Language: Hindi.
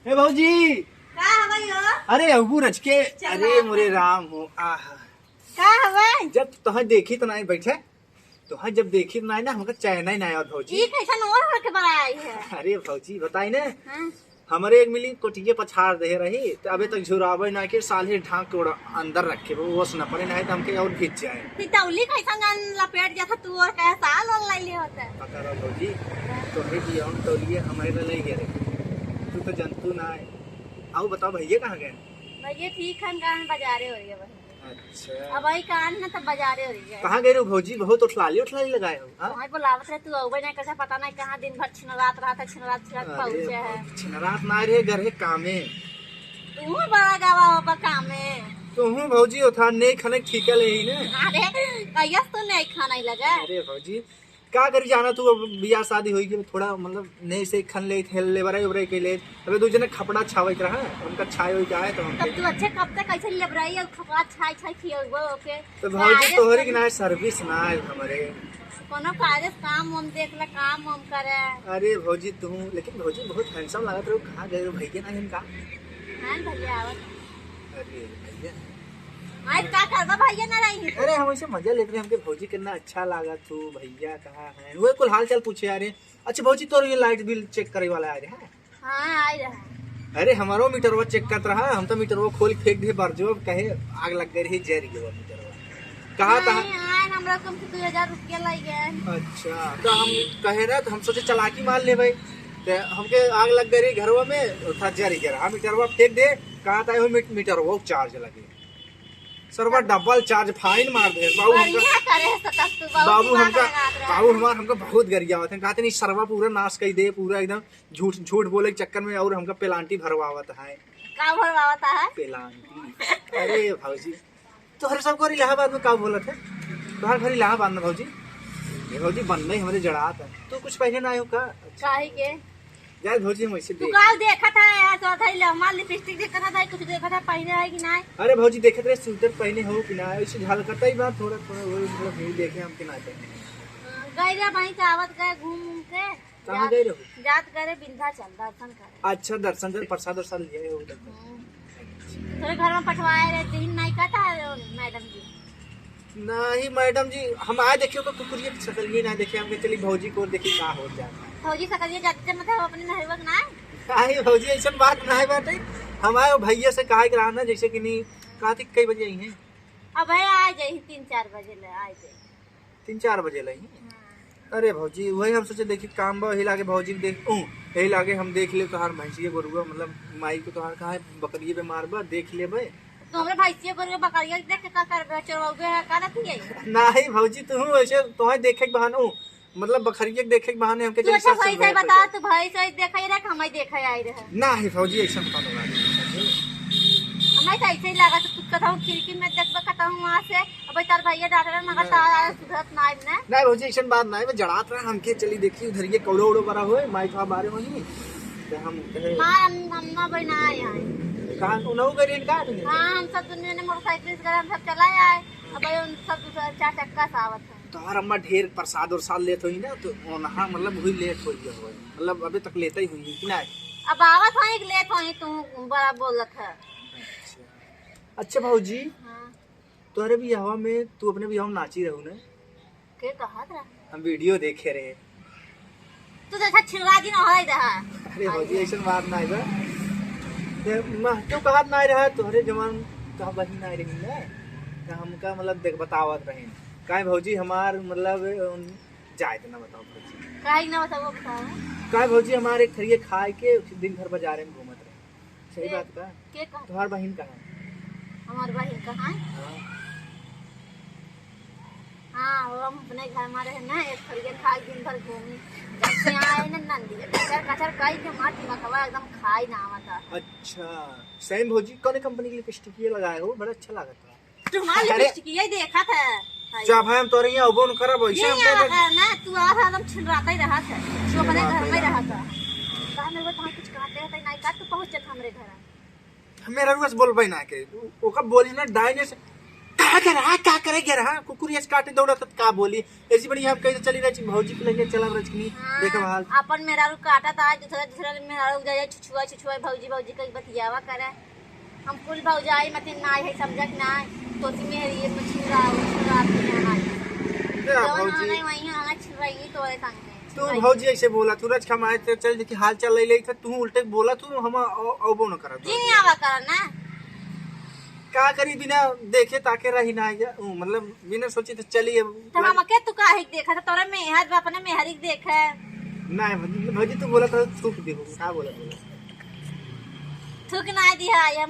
ए भाजी का हवई हो? अरे अबू रच के अरे मोरे राम हो आह का हवई? जब तुह देखी तो नहीं बैठे तुह जब देखी तो नहीं ना हमका चैन ही नहीं आवत भौजी। ई कैसन और हो के बनाई है? अरे भौजी बताई ने हां हमारे एक मिली कोटिये पछाड़ दे रही तो अबे तक झुरावे ना के साले ढांक के ओड़ा अंदर रखे वो न पड़े नहीं तो हमके और खींच जाए। तितौली कैसन जान लपेट जाता तू और कह साल और लाई ले होता है। पता रहा भौजी तुम्हें भी हम तो लिए हमारे ले गए तू तो जंतु ना है। आओ बताओ भैया कहाँ गए? भैया ठीक है कान बाजारे हो रही है भाई। अच्छा अब भाई कान ना तब बाजारे हो रही है। कहाँ गए रे भौजी? बहुत उठलाली लगाए हो। हाँ? भाई बुलावत रहे तू अबे नहीं कैसा पता नहीं कहाँ दिन भर छिनरात रहा था छिनरात पहुंचे है। छिनरात ना रे घर है कामे तू बड़ा गावा हो काम में तुम भौजी उठा नहीं खाने ठीक है ले ही ने। अरे कैस तो नहीं खाना ही लगा। अरे भौजी का करी जाना तू अब बियाह शादी होई के थोड़ा मतलब नहीं से खन ले थेल ले बराई उबराई के ले अबे दूजे ने खपड़ा छावे के रहा उनका छाय होई का है तो हम तब तू अच्छे कब तक कैसे लेबराई और खपड़ा छाई छाई खियो ओके तो भौजी तोहरी के ना सर्विस ना है हमारे कोनो कागज काम हम देख ले काम हम करे। अरे भौजी तू लेकिन भौजी बहुत हैंडसम लागत रहो। कहाँ गए हो भैया ना इनका? हां भैया आवत अरे भैया आज का करबा भैया ना रही। अरे हम ऐसे मजा लेते रहे हमके भौजी कितना अच्छा लगा तू भैया कहाँ है वो कुल हाल चाल पूछे आ रहे। अच्छा भौजी तो ये लाइट बिल चेक करे वाला आ रहे हैं? हां आई रहा। अरे हमारो मीटरवा चेक करत रहा हम तो मीटरवा खोल फेंक दे बार जो कहे आग लग गई रही जर गया मीटरवा कहाँ था। हां हमरा कम से 2000 रुपया लग गए। अच्छा तो हम कहे ना तो हम सोचे चलाकी मार ले भाई तो हमके आग लग गई रही घरवा में था जर गया मीटरवा फेंक दे कहाँ था मीटरवा चार्ज लगे सरवा डबल चार्ज फाइन मार दे बाबू हमार हमका बहुत गरिया होते हैं कहते नहीं सरवा पूरा नाश कर दे पूरा एकदम झूठ झूठ बोले के चक्कर में और हमका पेलांटी भरवावत है। का भरवावत है? पेलांटी। अरे भौजी तोहरे सबको इलाहाबाद में का बोलत है? तोहर घर इलाहाबाद में भौजी? ये भौजी बनने हमारे जड़ात है तो कुछ पहले ना आयो का? काहे के यार भौजी हम ऐसे तू का देखा था यार तो था लम्मा लिपस्टिक देखा था कुछ देखा था पहने है कि नहीं? अरे भौजी देखे थे स्वेटर पहने हो कि ना ऐसे झलकता ही बात थोड़ा थोड़ा वही मतलब नहीं देखे हम कि ना पहने गए रे भाई चावत गए घूम घूम के कहाँ गए रहो? जात करे विंध्याचल दर्शन करे। अच्छा दर्शन कर प्रसाद वरसाद लिए हो तेरे घर में पठवाए रहे दिन नहीं कहता मैडम जी? नहीं मैडम जी हम आए देखियो तो कुकुरिया की शक्ल ये ना देखे हमके चली भौजी को देखी का हो जाए। फौजी सकलिए जाते मतलब अपने नहरवक ना काहे भौजी ऐसा बात ना है बात हम आए भैया से काहे करा ना जैसे कि नहीं कहा कई बजे आई हैं? अब है आ जाई 3-4 बजे ले आ जाई 3-4 बजे लाई हैं। अरे भौजी वही हम सोचे देखी काम बा लागे भौजी देख यही लागे हम देख ले तोहार भैंसिया गोरुआ मतलब माई को तोहार कहा बकरिए पे मारबा देख लेबे तो हमरे भैंसिया गोरुआ बकरिया देख के का करबे चरवाओगे है का रखी है? नहीं भौजी तू ऐसे तोहे देखे के बहाने मतलब बकरिया के देखे के बहाने हमके तू अच्छा भाई से बता तू भाई से देखा रे हम देखे आई रहे ना है भौजी ऐसा बता दो हमें तो ऐसे ही लगा तो कुछ कहता हूँ खिड़की में देखबे कहता हूँ वहाँ से अब तार भैया डॉक्टर मगर तार सुधरत ना है नहीं भौजी ऐसा बात ना है जड़ात रहा हमके चली देखी उधर ये कौड़ो उड़ो करा हुए माई का बारे में हम मां अम्मा बना आए हैं कहां उनहु गरीन का? हां हम सब दुनिया ने मोटरसाइकिल से हम सब चला आए अब उन सब 4 चक्का से आवत है। तोहर अम्मा ढेर प्रसाद और साल लेत होई ना तो वहां मतलब हुई लेट हो गया हो मतलब अभी तक लेते ही हुई कि ना अब आवत है लेट होई तू बड़ा बोलत है। अच्छा भौजी हां तोहरे भी हवा में तू अपने भी हम नाची रहू ना के कहत रहा हम वीडियो देखे रहे तू देखा छिलराजी न होई रहा। अरे भौजी ऐसा बात ना है क्यों कहत ना रहा तोहरे जवान कहा बहिन आ रही ना तो हमका मतलब देख बतावत रहे काहे भौजी हमार मतलब जाए तो ना बताओ भौजी काहे ना बताओ बताओ काहे भौजी हमारे खरिए खाए के दिन भर बाजारे में घूमत रहे सही बात का के कहा तोहार बहिन कहाँ है? हमार बहन कहाँ है? हाँ वो हम अपने घर में रहे ना एक खरिए खाए दिन भर घूमी जब से आए ना नंदी कचर कचर कई के मार दिमागवा एकदम खाई ना आवता। अच्छा सेम भौजी कौन कंपनी की लिपस्टिक ये लगाए हो बड़ा अच्छा लगा था तुम्हारी लिपस्टिक ये देखा था जब हम तोरे यहाँ अबोन करब ये वैसे ना तू आ एकदम छिलराता ही रहा था तू अपने घर में रहा था कहा मेरे को कुछ कहते हैं नहीं का तू पहुंच जा हमरे घर मेरा रुस बोलबे ना के ओका बोली ना डायने से काहे का करेगे रहा कुकुर ये काटे दौड़ा तब का बोली ऐसी बड़ी हम कैसे चली रही भौजी के लेके चला रजनी देखो हाल अपन मेरा रू काटा था दूसरा दूसरा मेरा रू जाए छुछुआ छुछुआ भौजी भौजी कई बतियावा करे हम कुल भौजाई मत ना है समझक ना तो मेरी ये मछुरा छुरा तो नहीं वही आना छिरवाई तो संग में तू भौजी ऐसे बोला तू रज खमाए तो चल देखी हाल चल ले था तू उल्टे बोला तू हम अबो न करा जी नहीं आवा कर ना का करी बिना देखे ताके रही ना मतलब बिना सोची तो चली तो हम के तू काहे देखा था तोरा में हाथ अपने में हरिक देखा ना भौजी तू बोला था थूक दे का बोला थूक ना दिया या